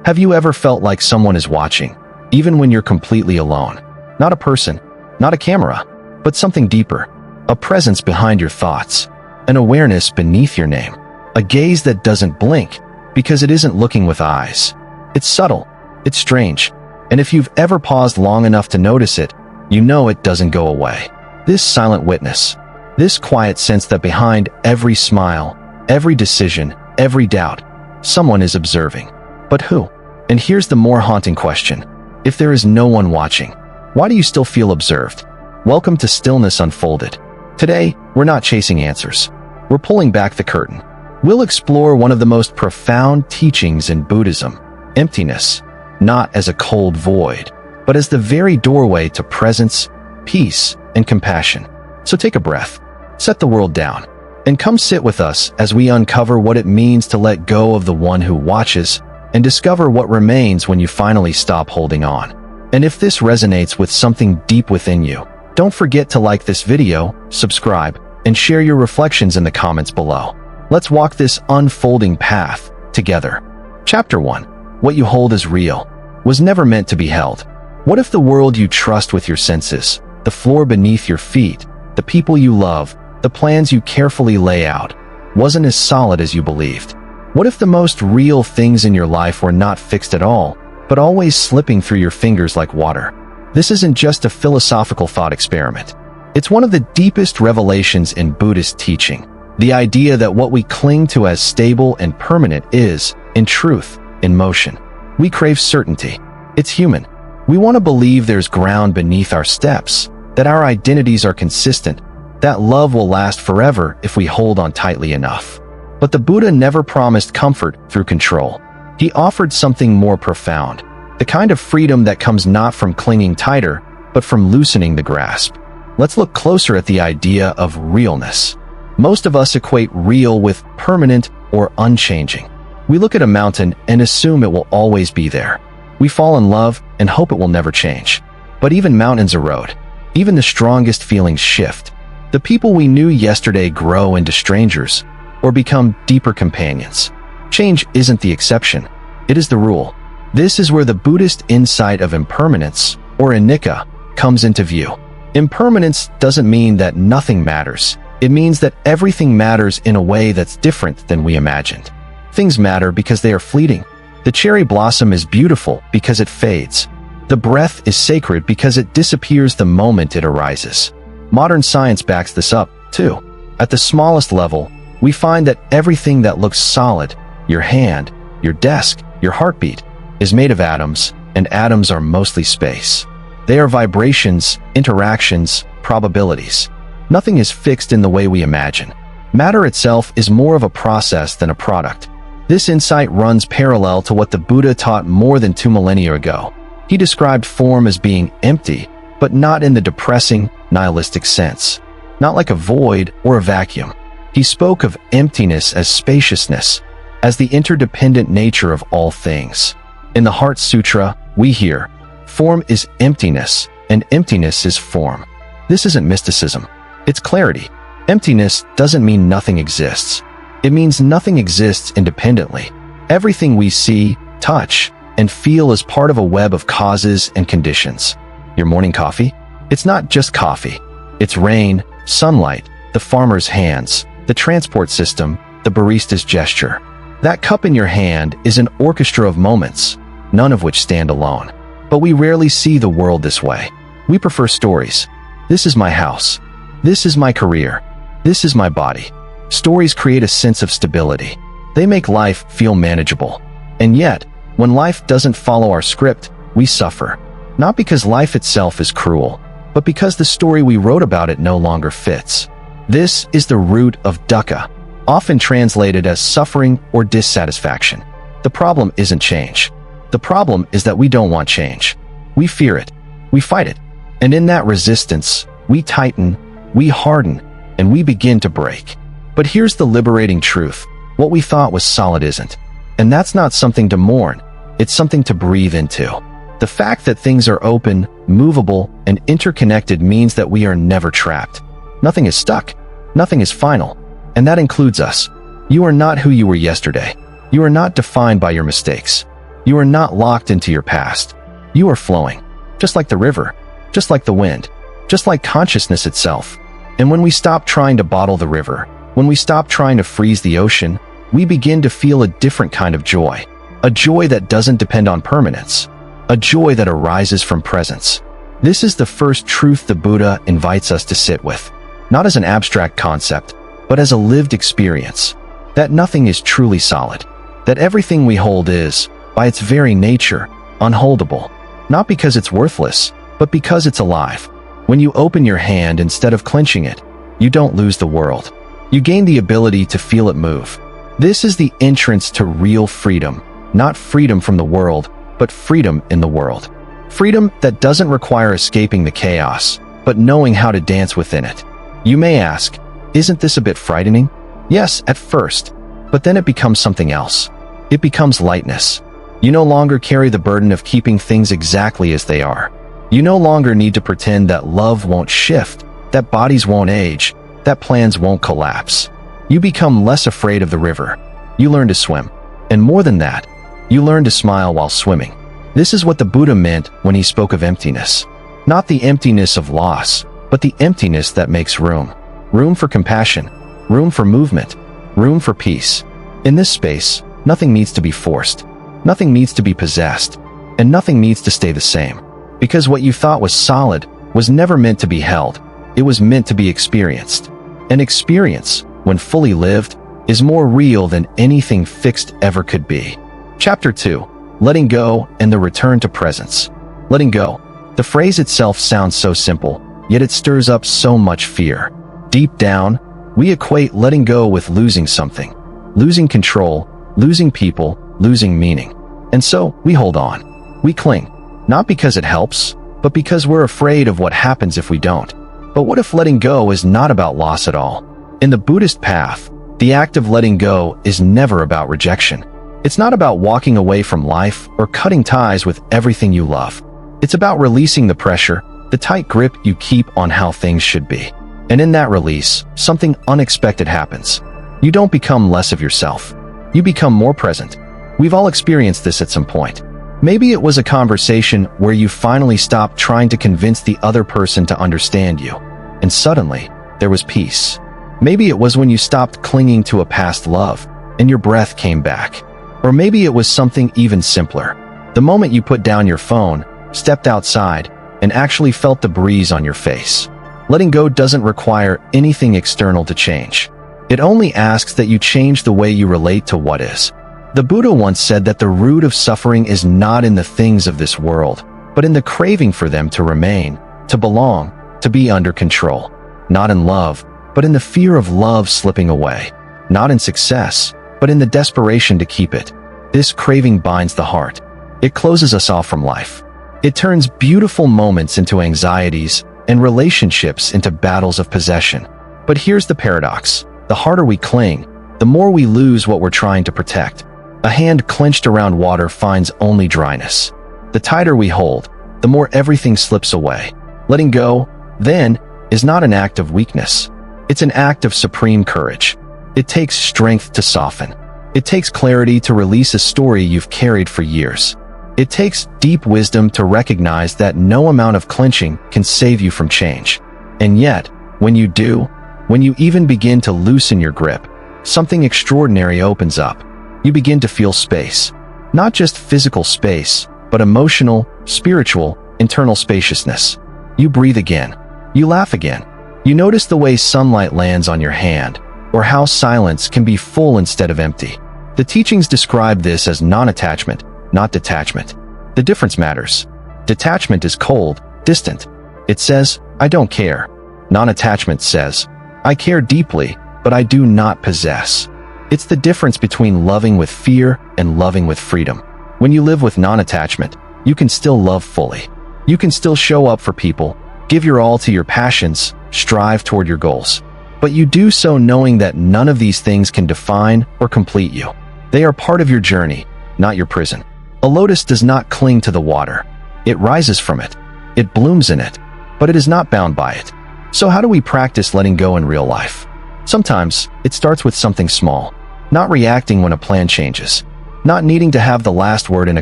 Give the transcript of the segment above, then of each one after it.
Have you ever felt like someone is watching, even when you're completely alone? Not a person, not a camera, but something deeper. A presence behind your thoughts, an awareness beneath your name, a gaze that doesn't blink because it isn't looking with eyes. It's subtle, it's strange, and if you've ever paused long enough to notice it, you know it doesn't go away. This silent witness, this quiet sense that behind every smile, every decision, every doubt, someone is observing. But who? And here's the more haunting question. If there is no one watching, why do you still feel observed? Welcome to Stillness Unfolded. Today, we're not chasing answers. We're pulling back the curtain. We'll explore one of the most profound teachings in Buddhism, emptiness, not as a cold void, but as the very doorway to presence, peace, and compassion. So take a breath, set the world down, and come sit with us as we uncover what it means to let go of the one who watches and discover what remains when you finally stop holding on. And if this resonates with something deep within you, don't forget to like this video, subscribe, and share your reflections in the comments below. Let's walk this unfolding path together. Chapter 1. What you hold as real was never meant to be held. What if the world you trust with your senses, the floor beneath your feet, the people you love, the plans you carefully lay out, wasn't as solid as you believed? What if the most real things in your life were not fixed at all, but always slipping through your fingers like water? This isn't just a philosophical thought experiment. It's one of the deepest revelations in Buddhist teaching. The idea that what we cling to as stable and permanent is, in truth, in motion. We crave certainty. It's human. We want to believe there's ground beneath our steps, that our identities are consistent, that love will last forever if we hold on tightly enough. But the Buddha never promised comfort through control. He offered something more profound, the kind of freedom that comes not from clinging tighter, but from loosening the grasp. Let's look closer at the idea of realness. Most of us equate real with permanent or unchanging. We look at a mountain and assume it will always be there. We fall in love and hope it will never change. But even mountains erode. Even the strongest feelings shift. The people we knew yesterday grow into strangers or become deeper companions. Change isn't the exception. It is the rule. This is where the Buddhist insight of impermanence, or anicca, comes into view. Impermanence doesn't mean that nothing matters. It means that everything matters in a way that's different than we imagined. Things matter because they are fleeting. The cherry blossom is beautiful because it fades. The breath is sacred because it disappears the moment it arises. Modern science backs this up, too. At the smallest level, we find that everything that looks solid, your hand, your desk, your heartbeat, is made of atoms, and atoms are mostly space. They are vibrations, interactions, probabilities. Nothing is fixed in the way we imagine. Matter itself is more of a process than a product. This insight runs parallel to what the Buddha taught more than 2 millennia ago. He described form as being empty, but not in the depressing, nihilistic sense. Not like a void or a vacuum. He spoke of emptiness as spaciousness, as the interdependent nature of all things. In the Heart Sutra, we hear, form is emptiness, and emptiness is form. This isn't mysticism. It's clarity. Emptiness doesn't mean nothing exists. It means nothing exists independently. Everything we see, touch, and feel is part of a web of causes and conditions. Your morning coffee? It's not just coffee. It's rain, sunlight, the farmer's hands, the transport system, the barista's gesture. That cup in your hand is an orchestra of moments, none of which stand alone. But we rarely see the world this way. We prefer stories. This is my house. This is my career. This is my body. Stories create a sense of stability. They make life feel manageable. And yet, when life doesn't follow our script, we suffer. Not because life itself is cruel, but because the story we wrote about it no longer fits. This is the root of dukkha, often translated as suffering or dissatisfaction. The problem isn't change. The problem is that we don't want change. We fear it. We fight it. And in that resistance, we tighten, we harden, and we begin to break. But here's the liberating truth. What we thought was solid isn't. And that's not something to mourn. It's something to breathe into. The fact that things are open, movable, and interconnected means that we are never trapped. Nothing is stuck. Nothing is final. And that includes us. You are not who you were yesterday. You are not defined by your mistakes. You are not locked into your past. You are flowing, just like the river, just like the wind, just like consciousness itself. And when we stop trying to bottle the river, when we stop trying to freeze the ocean, we begin to feel a different kind of joy. A joy that doesn't depend on permanence. A joy that arises from presence. This is the first truth the Buddha invites us to sit with, not as an abstract concept, but as a lived experience. That nothing is truly solid. That everything we hold is, by its very nature, unholdable. Not because it's worthless, but because it's alive. When you open your hand instead of clenching it, you don't lose the world. You gain the ability to feel it move. This is the entrance to real freedom. Not freedom from the world, but freedom in the world. Freedom that doesn't require escaping the chaos, but knowing how to dance within it. You may ask, isn't this a bit frightening? Yes, at first, but then it becomes something else. It becomes lightness. You no longer carry the burden of keeping things exactly as they are. You no longer need to pretend that love won't shift, that bodies won't age, that plans won't collapse. You become less afraid of the river. You learn to swim. And more than that, you learn to smile while swimming. This is what the Buddha meant when he spoke of emptiness. Not the emptiness of loss, but the emptiness that makes room. Room for compassion, room for movement, room for peace. In this space, nothing needs to be forced. Nothing needs to be possessed. And nothing needs to stay the same. Because what you thought was solid was never meant to be held. It was meant to be experienced. An experience, when fully lived, is more real than anything fixed ever could be. Chapter 2. Letting go and the return to presence. Letting go. The phrase itself sounds so simple, yet it stirs up so much fear. Deep down, we equate letting go with losing something. Losing control, losing people, losing meaning. And so, we hold on. We cling. Not because it helps, but because we're afraid of what happens if we don't. But what if letting go is not about loss at all? In the Buddhist path, the act of letting go is never about rejection. It's not about walking away from life or cutting ties with everything you love. It's about releasing the pressure, the tight grip you keep on how things should be. And in that release, something unexpected happens. You don't become less of yourself. You become more present. We've all experienced this at some point. Maybe it was a conversation where you finally stopped trying to convince the other person to understand you, and suddenly, there was peace. Maybe it was when you stopped clinging to a past love, and your breath came back. Or maybe it was something even simpler. The moment you put down your phone, stepped outside, and actually felt the breeze on your face. Letting go doesn't require anything external to change. It only asks that you change the way you relate to what is. The Buddha once said that the root of suffering is not in the things of this world, but in the craving for them to remain, to belong, to be under control. Not in love, but in the fear of love slipping away. Not in success, but in the desperation to keep it. This craving binds the heart. It closes us off from life. It turns beautiful moments into anxieties and relationships into battles of possession. But here's the paradox. The harder we cling, the more we lose what we're trying to protect. A hand clenched around water finds only dryness. The tighter we hold, the more everything slips away. Letting go, then, is not an act of weakness. It's an act of supreme courage. It takes strength to soften. It takes clarity to release a story you've carried for years. It takes deep wisdom to recognize that no amount of clenching can save you from change. And yet, when you do, when you even begin to loosen your grip, something extraordinary opens up. You begin to feel space. Not just physical space, but emotional, spiritual, internal spaciousness. You breathe again. You laugh again. You notice the way sunlight lands on your hand, or how silence can be full instead of empty. The teachings describe this as non-attachment, not detachment. The difference matters. Detachment is cold, distant. It says, I don't care. Non-attachment says, I care deeply, but I do not possess. It's the difference between loving with fear and loving with freedom. When you live with non-attachment, you can still love fully. You can still show up for people, give your all to your passions, strive toward your goals. But you do so knowing that none of these things can define or complete you. They are part of your journey, not your prison. A lotus does not cling to the water. It rises from it. It blooms in it, but it is not bound by it. So how do we practice letting go in real life? Sometimes, it starts with something small. Not reacting when a plan changes. not needing to have the last word in a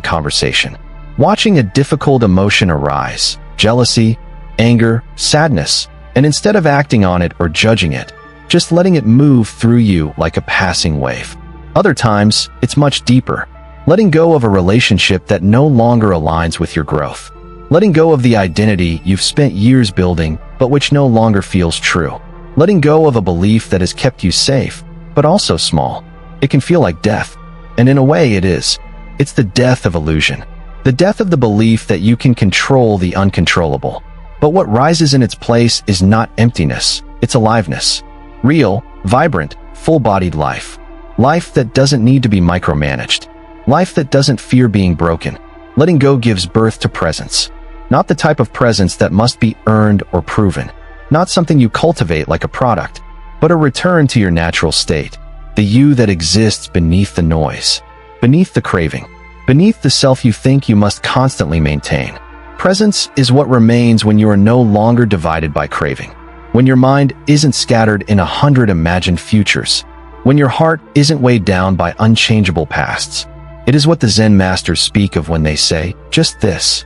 conversation. Watching a difficult emotion arise, jealousy, anger, sadness, and instead of acting on it or judging it, just letting it move through you like a passing wave. Other times, it's much deeper. Letting go of a relationship that no longer aligns with your growth. Letting go of the identity you've spent years building, but which no longer feels true. Letting go of a belief that has kept you safe, but also small. It can feel like death. And in a way it is. It's the death of illusion. The death of the belief that you can control the uncontrollable. But what rises in its place is not emptiness, it's aliveness. Real, vibrant, full-bodied life. Life that doesn't need to be micromanaged. Life that doesn't fear being broken. Letting go gives birth to presence. Not the type of presence that must be earned or proven. Not something you cultivate like a product, but a return to your natural state. The you that exists beneath the noise. Beneath the craving. Beneath the self you think you must constantly maintain. Presence is what remains when you are no longer divided by craving. When your mind isn't scattered in 100 imagined futures. When your heart isn't weighed down by unchangeable pasts. It is what the Zen masters speak of when they say, just this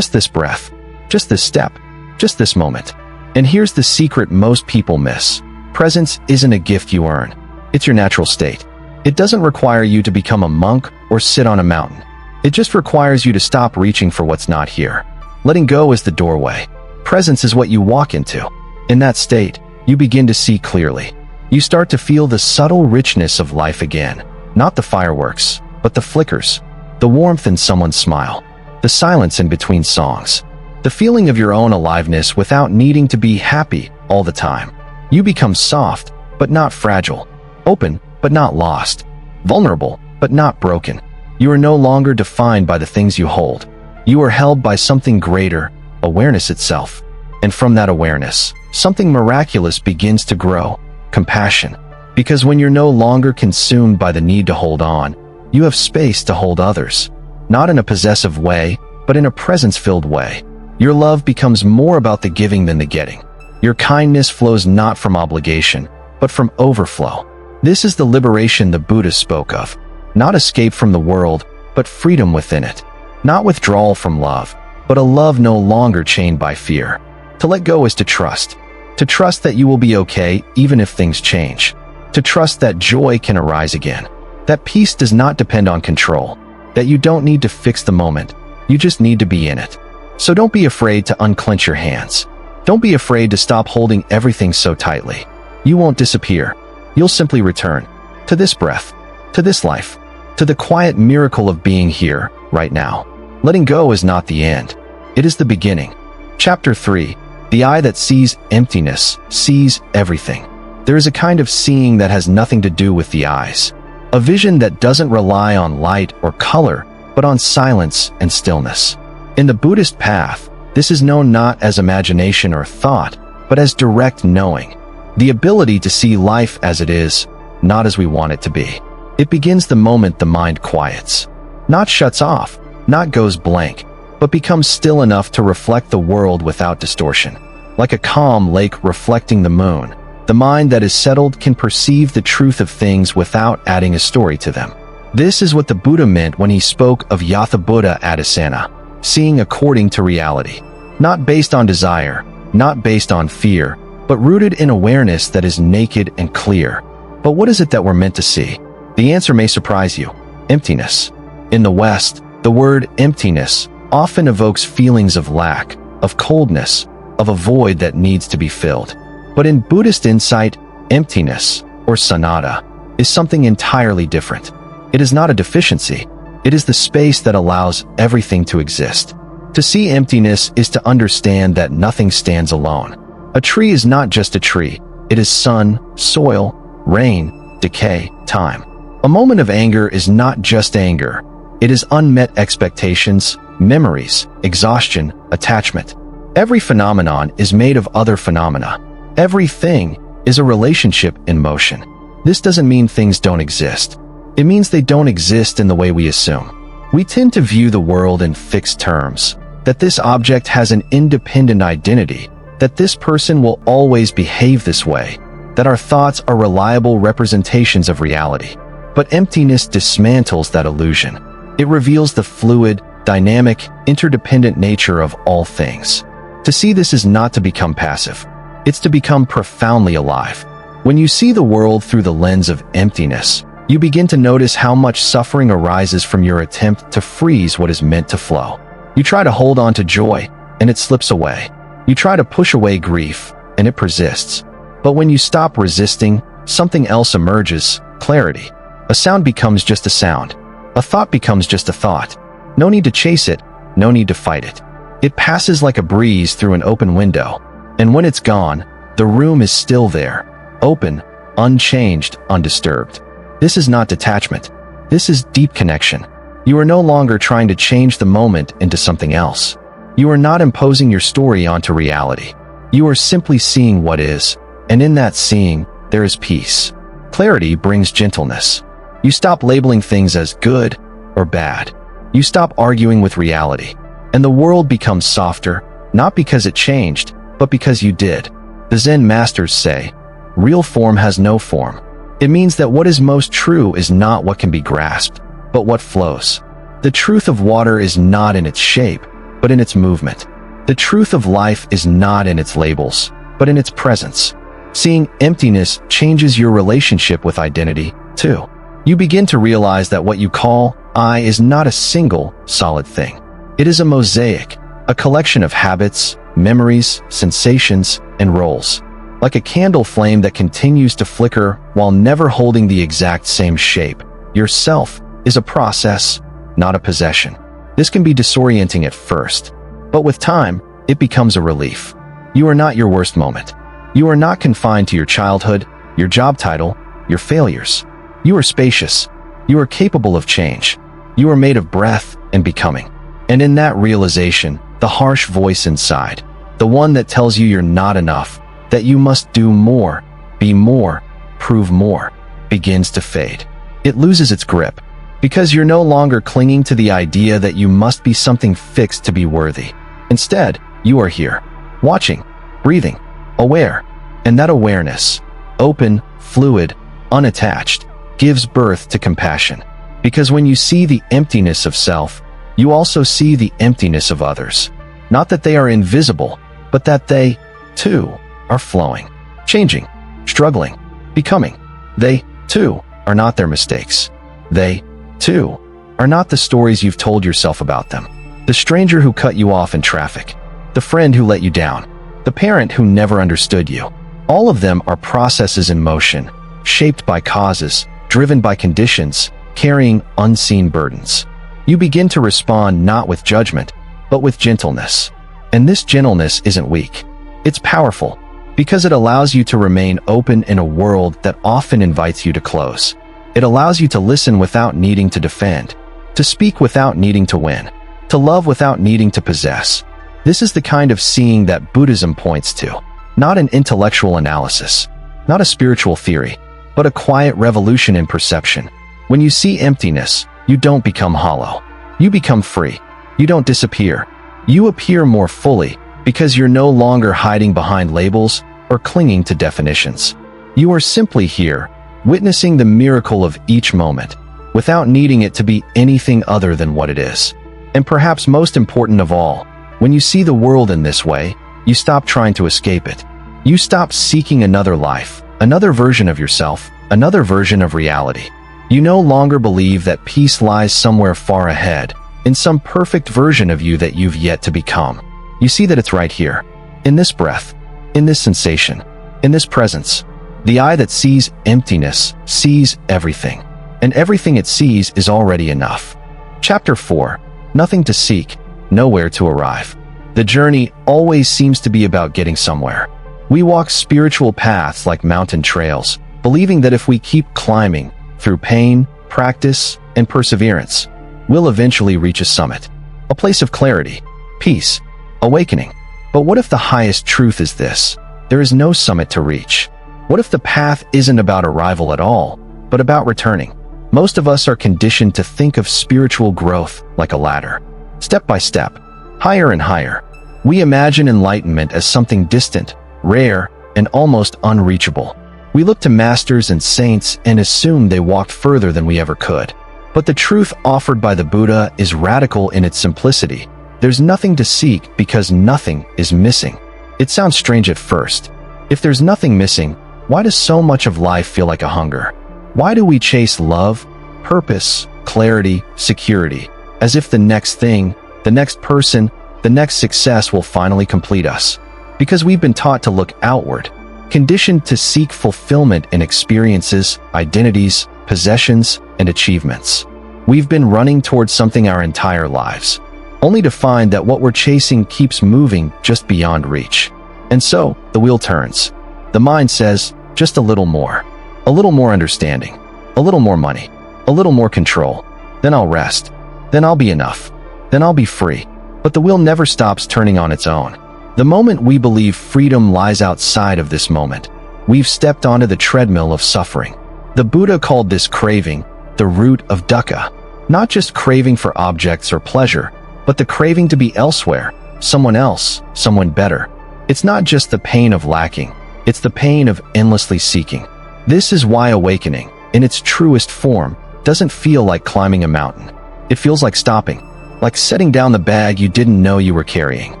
breath, just this step, just this moment. And here's the secret most people miss. Presence isn't a gift you earn. It's your natural state. It doesn't require you to become a monk or sit on a mountain. It just requires you to stop reaching for what's not here. Letting go is the doorway. Presence is what you walk into. In that state, you begin to see clearly. You start to feel the subtle richness of life again. Not the fireworks, but the flickers. The warmth in someone's smile. The silence in between songs. The feeling of your own aliveness without needing to be happy all the time. You become soft, but not fragile. Open, but not lost. Vulnerable, but not broken. You are no longer defined by the things you hold. You are held by something greater, awareness itself. And from that awareness, something miraculous begins to grow. Compassion. Because when you're no longer consumed by the need to hold on, you have space to hold others. Not in a possessive way, but in a presence-filled way. Your love becomes more about the giving than the getting. Your kindness flows not from obligation, but from overflow. This is the liberation the Buddhists spoke of. Not escape from the world, but freedom within it. Not withdrawal from love, but a love no longer chained by fear. To let go is to trust. To trust that you will be okay even if things change. To trust that joy can arise again. That peace does not depend on control. That you don't need to fix the moment. You just need to be in it. So don't be afraid to unclench your hands. Don't be afraid to stop holding everything so tightly. You won't disappear. You'll simply return. To this breath. To this life. To the quiet miracle of being here, right now. Letting go is not the end. It is the beginning. Chapter 3. The eye that sees emptiness, sees everything. There is a kind of seeing that has nothing to do with the eyes. A vision that doesn't rely on light or color, but on silence and stillness. In the Buddhist path, this is known not as imagination or thought, but as direct knowing. The ability to see life as it is, not as we want it to be. It begins the moment the mind quiets. Not shuts off, not goes blank, but becomes still enough to reflect the world without distortion. Like a calm lake reflecting the moon, the mind that is settled can perceive the truth of things without adding a story to them. This is what the Buddha meant when he spoke of Yatha Buddha Adisana, seeing according to reality. Not based on desire, not based on fear, but rooted in awareness that is naked and clear. But what is it that we're meant to see? The answer may surprise you. Emptiness. In the West, the word emptiness often evokes feelings of lack, of coldness, of a void that needs to be filled. But in Buddhist insight, emptiness, or samatha, is something entirely different. It is not a deficiency. It is the space that allows everything to exist. To see emptiness is to understand that nothing stands alone. A tree is not just a tree. It is sun, soil, rain, decay, time. A moment of anger is not just anger. It is unmet expectations, memories, exhaustion, attachment. Every phenomenon is made of other phenomena. Everything is a relationship in motion. This doesn't mean things don't exist. It means they don't exist in the way we assume. We tend to view the world in fixed terms, that this object has an independent identity, that this person will always behave this way, that our thoughts are reliable representations of reality. But emptiness dismantles that illusion. It reveals the fluid, dynamic, interdependent nature of all things. To see this is not to become passive. It's to become profoundly alive. When you see the world through the lens of emptiness, you begin to notice how much suffering arises from your attempt to freeze what is meant to flow. You try to hold on to joy, and it slips away. You try to push away grief, and it persists. But when you stop resisting, something else emerges: clarity. A sound becomes just a sound. A thought becomes just a thought. No need to chase it, no need to fight it. It passes like a breeze through an open window. And when it's gone, the room is still there, open, unchanged, undisturbed. This is not detachment. This is deep connection. You are no longer trying to change the moment into something else. You are not imposing your story onto reality. You are simply seeing what is, and in that seeing, there is peace. Clarity brings gentleness. You stop labeling things as good or bad. You stop arguing with reality, and the world becomes softer, not because it changed, but because you did. The Zen masters say, real form has no form. It means that what is most true is not what can be grasped, but what flows. The truth of water is not in its shape, but in its movement. The truth of life is not in its labels, but in its presence. Seeing emptiness changes your relationship with identity, too. You begin to realize that what you call I is not a single, solid thing. It is a mosaic, a collection of habits, memories, sensations, and roles. Like a candle flame that continues to flicker while never holding the exact same shape, yourself is a process, not a possession. This can be disorienting at first, but with time, it becomes a relief. You are not your worst moment. You are not confined to your childhood, your job title, your failures. You are spacious. You are capable of change. You are made of breath and becoming. And in that realization, the harsh voice inside, the one that tells you you're not enough, that you must do more, be more, prove more, begins to fade. It loses its grip, because you're no longer clinging to the idea that you must be something fixed to be worthy. Instead, you are here, watching, breathing, aware, and that awareness, open, fluid, unattached, gives birth to compassion. Because when you see the emptiness of self, you also see the emptiness of others. Not that they are invisible, but that they, too, are flowing, changing, struggling, becoming. They, too, are not their mistakes. They, too, are not the stories you've told yourself about them. The stranger who cut you off in traffic, the friend who let you down, the parent who never understood you. All of them are processes in motion, shaped by causes, driven by conditions, carrying unseen burdens. You begin to respond not with judgment, but with gentleness. And this gentleness isn't weak. It's powerful, because it allows you to remain open in a world that often invites you to close. It allows you to listen without needing to defend, to speak without needing to win, to love without needing to possess. This is the kind of seeing that Buddhism points to, not an intellectual analysis, not a spiritual theory, but a quiet revolution in perception. When you see emptiness, you don't become hollow. You become free. You don't disappear. You appear more fully, because you're no longer hiding behind labels or clinging to definitions. You are simply here, witnessing the miracle of each moment, without needing it to be anything other than what it is. And perhaps most important of all, when you see the world in this way, you stop trying to escape it. You stop seeking another life, another version of yourself, another version of reality. You no longer believe that peace lies somewhere far ahead, in some perfect version of you that you've yet to become. You see that it's right here, in this breath, in this sensation, in this presence. The eye that sees emptiness sees everything, and everything it sees is already enough. Chapter 4. Nothing to seek, nowhere to arrive. The journey always seems to be about getting somewhere. We walk spiritual paths like mountain trails, believing that if we keep climbing, through pain, practice, and perseverance, we'll eventually reach a summit, a place of clarity, peace, awakening. But what if the highest truth is this? There is no summit to reach. What if the path isn't about arrival at all, but about returning? Most of us are conditioned to think of spiritual growth like a ladder. Step by step, higher and higher. We imagine enlightenment as something distant, rare, and almost unreachable. We look to masters and saints and assume they walked further than we ever could. But the truth offered by the Buddha is radical in its simplicity. There's nothing to seek because nothing is missing. It sounds strange at first. If there's nothing missing, why does so much of life feel like a hunger? Why do we chase love, purpose, clarity, security, as if the next thing, the next person, the next success will finally complete us? Because we've been taught to look outward, conditioned to seek fulfillment in experiences, identities, possessions, and achievements. We've been running towards something our entire lives, only to find that what we're chasing keeps moving just beyond reach. And so, the wheel turns. The mind says, just a little more understanding, a little more money, a little more control. Then I'll rest. Then I'll be enough. Then I'll be free. But the wheel never stops turning on its own. The moment we believe freedom lies outside of this moment, we've stepped onto the treadmill of suffering. The Buddha called this craving the root of dukkha, not just craving for objects or pleasure, but the craving to be elsewhere, someone else, someone better. It's not just the pain of lacking, it's the pain of endlessly seeking. This is why awakening, in its truest form, doesn't feel like climbing a mountain. It feels like stopping, like setting down the bag you didn't know you were carrying.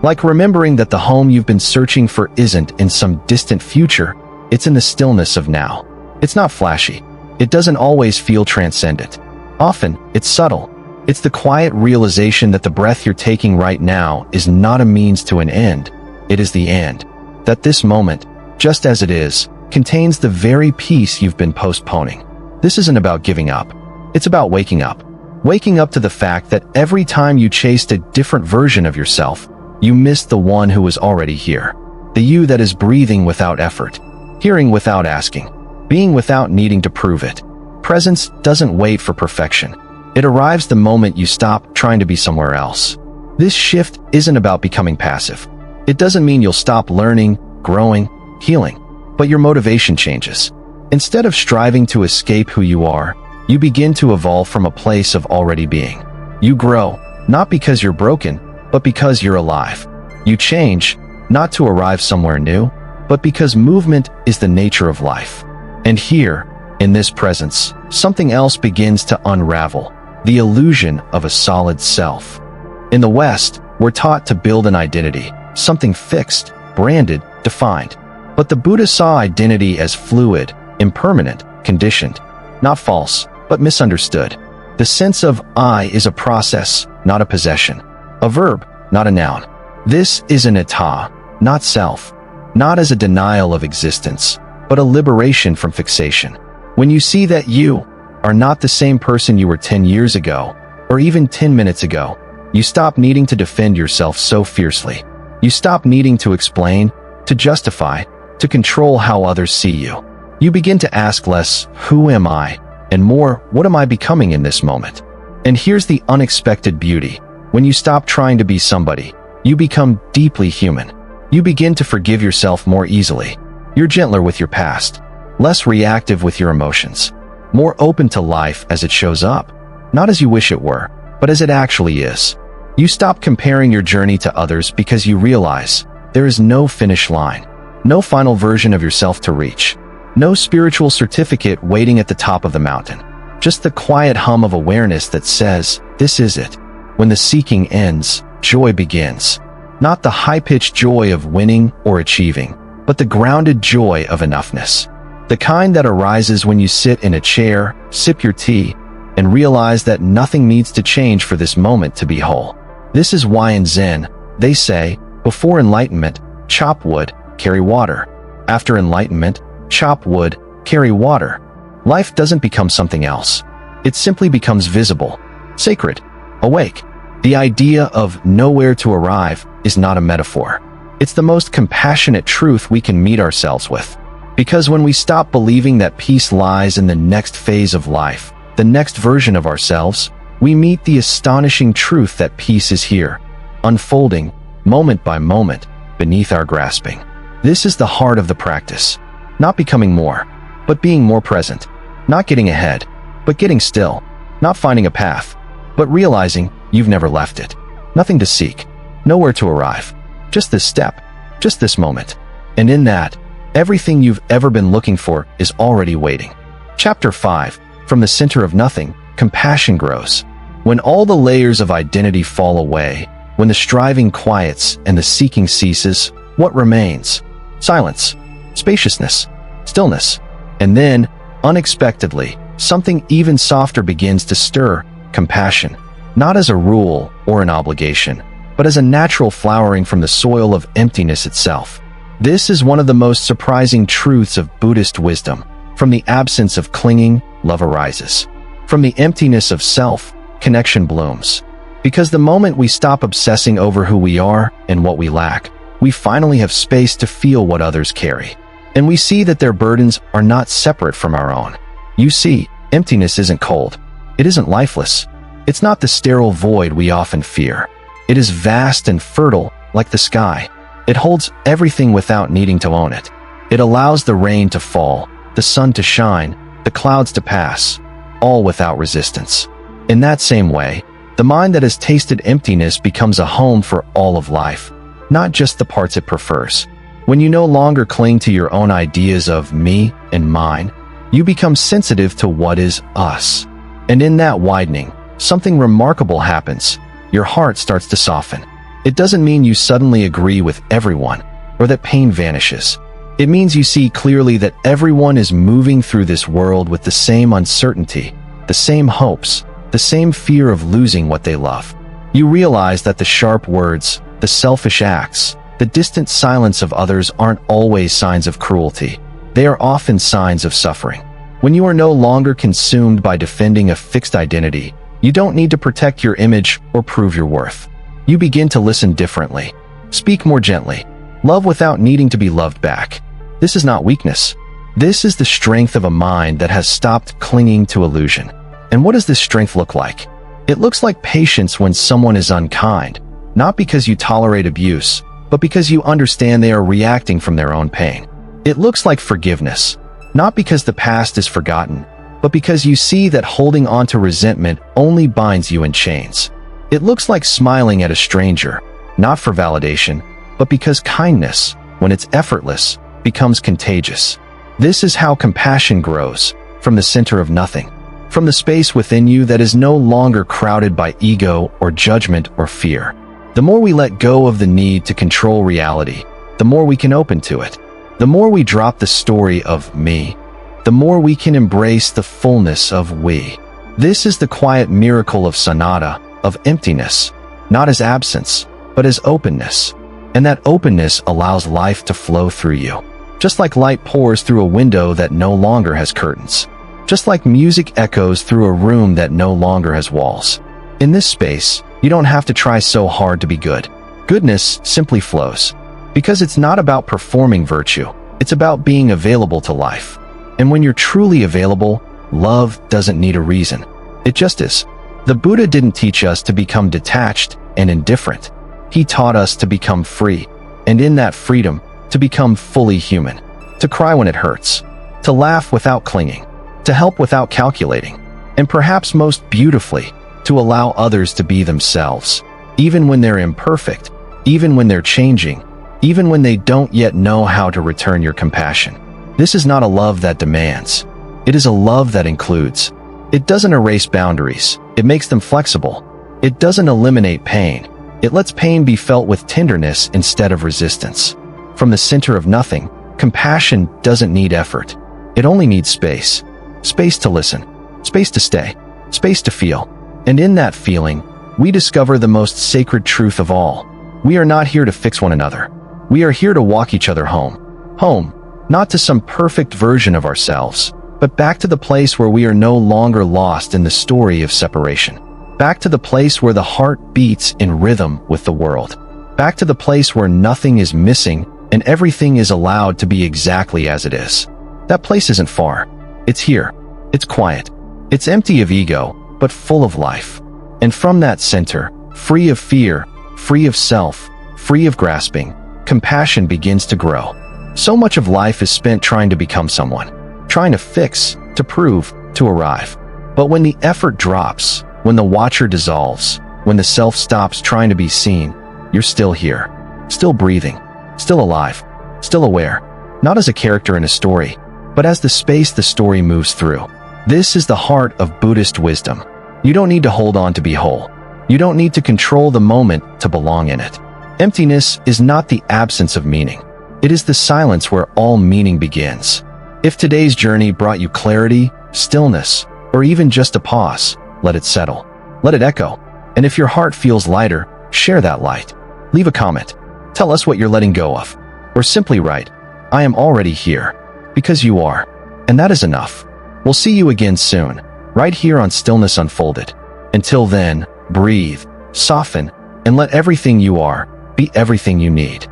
Like remembering that the home you've been searching for isn't in some distant future, it's in the stillness of now. It's not flashy. It doesn't always feel transcendent. Often, it's subtle. It's the quiet realization that the breath you're taking right now is not a means to an end. It is the end. That this moment, just as it is, contains the very peace you've been postponing. This isn't about giving up. It's about waking up. Waking up to the fact that every time you chased a different version of yourself, you missed the one who was already here. The you that is breathing without effort, hearing without asking, being without needing to prove it. Presence doesn't wait for perfection. It arrives the moment you stop trying to be somewhere else. This shift isn't about becoming passive. It doesn't mean you'll stop learning, growing, healing, but your motivation changes. Instead of striving to escape who you are, you begin to evolve from a place of already being. You grow, not because you're broken, but because you're alive. You change, not to arrive somewhere new, but because movement is the nature of life. And here, in this presence, something else begins to unravel, the illusion of a solid self. In the West, we're taught to build an identity, something fixed, branded, defined. But the Buddha saw identity as fluid, impermanent, conditioned, not false, but misunderstood. The sense of I is a process, not a possession, a verb, not a noun. This is an etta, not self, not as a denial of existence, but a liberation from fixation. When you see that you are not the same person you were 10 years ago, or even 10 minutes ago, you stop needing to defend yourself so fiercely. You stop needing to explain, to justify, to control how others see you. You begin to ask less, who am I? And more, what am I becoming in this moment? And here's the unexpected beauty. When you stop trying to be somebody, you become deeply human. You begin to forgive yourself more easily. You're gentler with your past, less reactive with your emotions, more open to life as it shows up, not as you wish it were, but as it actually is. You stop comparing your journey to others because you realize there is no finish line, no final version of yourself to reach, no spiritual certificate waiting at the top of the mountain, just the quiet hum of awareness that says, this is it. When the seeking ends, joy begins. Not the high-pitched joy of winning or achieving, but the grounded joy of enoughness. The kind that arises when you sit in a chair, sip your tea, and realize that nothing needs to change for this moment to be whole. This is why in Zen, they say, before enlightenment, chop wood, carry water. After enlightenment, chop wood, carry water. Life doesn't become something else. It simply becomes visible, sacred, awake. The idea of nowhere to arrive is not a metaphor. It's the most compassionate truth we can meet ourselves with. Because when we stop believing that peace lies in the next phase of life, the next version of ourselves, we meet the astonishing truth that peace is here, unfolding, moment by moment, beneath our grasping. This is the heart of the practice. Not becoming more, but being more present. Not getting ahead, but getting still. Not finding a path, but realizing you've never left it. Nothing to seek, nowhere to arrive. Just this step, just this moment. And in that, Everything you've ever been looking for is already waiting. Chapter 5. From the center of nothing, compassion grows. When all the layers of identity fall away, when the striving quiets and the seeking ceases, what remains? Silence, spaciousness, stillness. And then, unexpectedly, something even softer begins to stir: compassion. Not as a rule or an obligation, but as a natural flowering from the soil of emptiness itself. This is one of the most surprising truths of Buddhist wisdom. From the absence of clinging, love arises. From the emptiness of self, connection blooms. Because the moment we stop obsessing over who we are and what we lack, we finally have space to feel what others carry. And we see that their burdens are not separate from our own. You see, emptiness isn't cold. It isn't lifeless. It's not the sterile void we often fear. It is vast and fertile, like the sky. It holds everything without needing to own it. It allows the rain to fall, the sun to shine, the clouds to pass, all without resistance. In that same way, the mind that has tasted emptiness becomes a home for all of life, not just the parts it prefers. When you no longer cling to your own ideas of me and mine, you become sensitive to what is us. And in that widening, something remarkable happens. Your heart starts to soften. It doesn't mean you suddenly agree with everyone, or that pain vanishes. It means you see clearly that everyone is moving through this world with the same uncertainty, the same hopes, the same fear of losing what they love. You realize that the sharp words, the selfish acts, the distant silence of others aren't always signs of cruelty. They are often signs of suffering. When you are no longer consumed by defending a fixed identity, you don't need to protect your image or prove your worth. You begin to listen differently, speak more gently, love without needing to be loved back. This is not weakness. This is the strength of a mind that has stopped clinging to illusion. And what does this strength look like? It looks like patience when someone is unkind, not because you tolerate abuse, but because you understand they are reacting from their own pain. It looks like forgiveness, not because the past is forgotten, but because you see that holding on to resentment only binds you in chains. It looks like smiling at a stranger, not for validation, but because kindness, when it's effortless, becomes contagious. This is how compassion grows, from the center of nothing, from the space within you that is no longer crowded by ego or judgment or fear. The more we let go of the need to control reality, the more we can open to it. The more we drop the story of me, the more we can embrace the fullness of we. This is the quiet miracle of samatha, of emptiness, not as absence, but as openness. And that openness allows life to flow through you. Just like light pours through a window that no longer has curtains. Just like music echoes through a room that no longer has walls. In this space, you don't have to try so hard to be good. Goodness simply flows. Because it's not about performing virtue, it's about being available to life. And when you're truly available, love doesn't need a reason. It just is. The Buddha didn't teach us to become detached and indifferent. He taught us to become free, and in that freedom, to become fully human. To cry when it hurts. To laugh without clinging. To help without calculating. And perhaps most beautifully, to allow others to be themselves. Even when they're imperfect, even when they're changing, even when they don't yet know how to return your compassion. This is not a love that demands. It is a love that includes. It doesn't erase boundaries. It makes them flexible. It doesn't eliminate pain. It lets pain be felt with tenderness instead of resistance. From the center of nothing, compassion doesn't need effort. It only needs space. Space to listen. Space to stay. Space to feel. And in that feeling, we discover the most sacred truth of all. We are not here to fix one another. We are here to walk each other home. Home. Not to some perfect version of ourselves, but back to the place where we are no longer lost in the story of separation. Back to the place where the heart beats in rhythm with the world. Back to the place where nothing is missing and everything is allowed to be exactly as it is. That place isn't far. It's here. It's quiet. It's empty of ego, but full of life. And from that center, free of fear, free of self, free of grasping, compassion begins to grow. So much of life is spent trying to become someone, trying to fix, to prove, to arrive. But when the effort drops, when the watcher dissolves, when the self stops trying to be seen, you're still here, still breathing, still alive, still aware. not as a character in a story, but as the space the story moves through. This is the heart of Buddhist wisdom. You don't need to hold on to be whole. You don't need to control the moment to belong in it. Emptiness is not the absence of meaning. It is the silence where all meaning begins. If today's journey brought you clarity, stillness, or even just a pause, let it settle. Let it echo. And if your heart feels lighter, share that light. Leave a comment. Tell us what you're letting go of. Or simply write, "I am already here," because you are. And that is enough. We'll see you again soon, right here on Stillness Unfolded. Until then, breathe, soften, and let everything you are be everything you need.